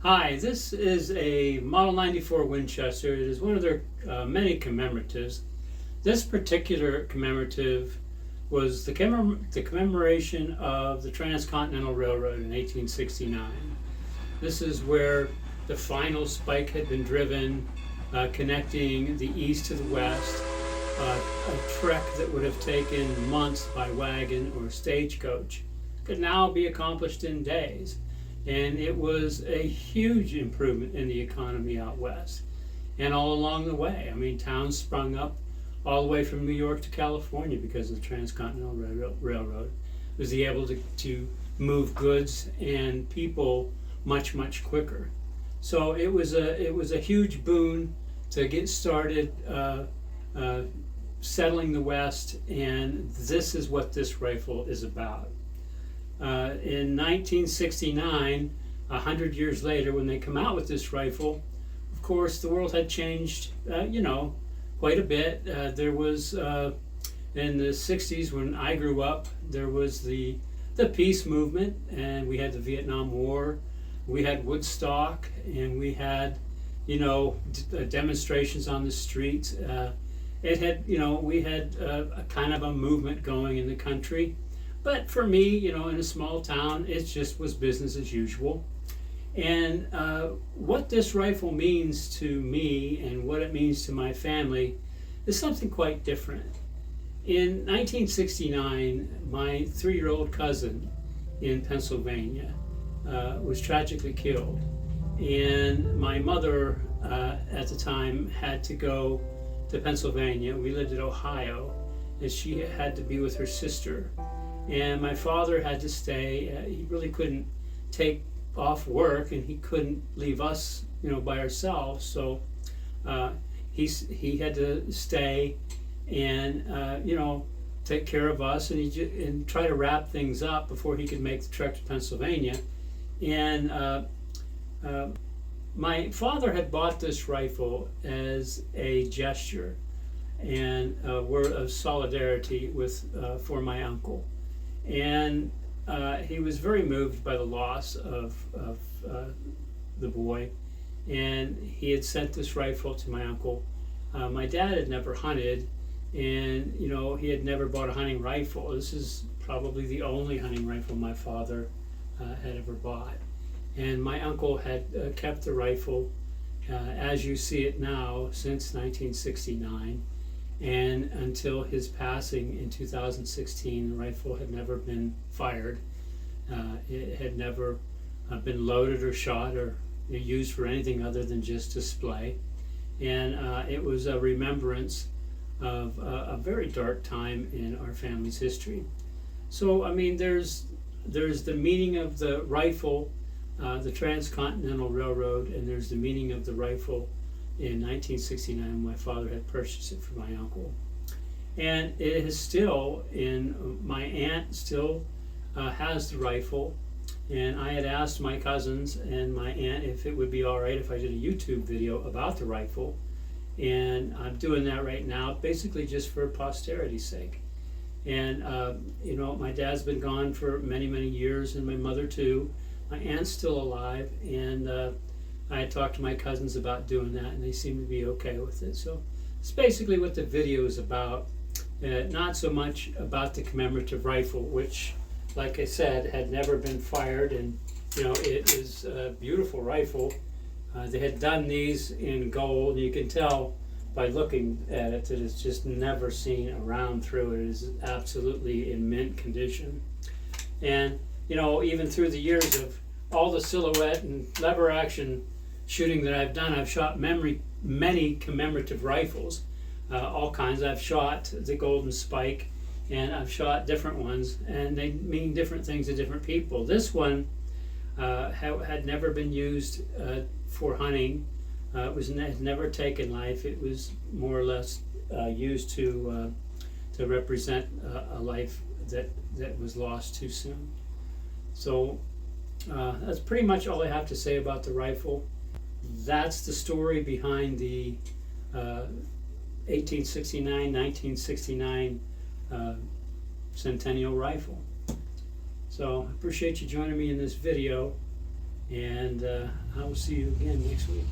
Hi, this is a Model 94 Winchester. It is one of their many commemoratives. This particular commemorative was the commemoration of the Transcontinental Railroad in 1869. This is where the final spike had been driven, connecting the east to the west, a trek that would have taken months by wagon or stagecoach could now be accomplished in days. And it was a huge improvement in the economy out west. And all along the way, I mean, towns sprung up all the way from New York to California because of the Transcontinental Railroad. It was able to move goods and people much quicker. So it was a huge boon to get started settling the West, and this is what this rifle is about. In 1969, 100 years later, when they come out with this rifle, of course, the world had changed, quite a bit. There was, in the 60s, when I grew up, there was the peace movement, and we had the Vietnam War, we had Woodstock, and we had, demonstrations on the streets. We had a kind of a movement going in the country. But for me, in a small town, it just was business as usual. And what this rifle means to me and what it means to my family is something quite different. In 1969, my 3-year-old cousin in Pennsylvania was tragically killed. And my mother at the time had to go to Pennsylvania. We lived in Ohio, and she had to be with her sister. And my father had to stay. He really couldn't take off work, and he couldn't leave us, by ourselves. So he had to stay and take care of us, and try to wrap things up before he could make the trek to Pennsylvania. And my father had bought this rifle as a gesture and a word of solidarity for my uncle. And he was very moved by the loss of the boy, and he had sent this rifle to my uncle. My dad had never hunted, and he had never bought a hunting rifle. This is probably the only hunting rifle my father had ever bought. And my uncle had kept the rifle as you see it now since 1969. And until his passing in 2016, the rifle had never been fired. It had never been loaded or shot or used for anything other than just display. And it was a remembrance of a very dark time in our family's history. So, I mean, there's the meaning of the rifle, the Transcontinental Railroad, and there's the meaning of the rifle in 1969, my father had purchased it for my uncle. And it is still my aunt still has the rifle. And I had asked my cousins and my aunt if it would be all right if I did a YouTube video about the rifle. And I'm doing that right now, basically just for posterity's sake. And, my dad's been gone for many years, and my mother too. My aunt's still alive, and I had talked to my cousins about doing that, and they seem to be okay with it. So it's basically what the video is about. Not so much about the commemorative rifle, which, like I said, had never been fired, and it is a beautiful rifle. They had done these in gold. You can tell by looking at it that it's just never seen a round through. It is absolutely in mint condition. And even through the years of all the silhouette and lever action shooting that I've done, I've shot many commemorative rifles, all kinds. I've shot the Golden Spike, and I've shot different ones, and they mean different things to different people. This one had never been used for hunting. It had never taken life. It was more or less used to represent a life that was lost too soon. So that's pretty much all I have to say about the rifle. That's the story behind the 1969 centennial rifle. So I appreciate you joining me in this video, And I will see you again next week.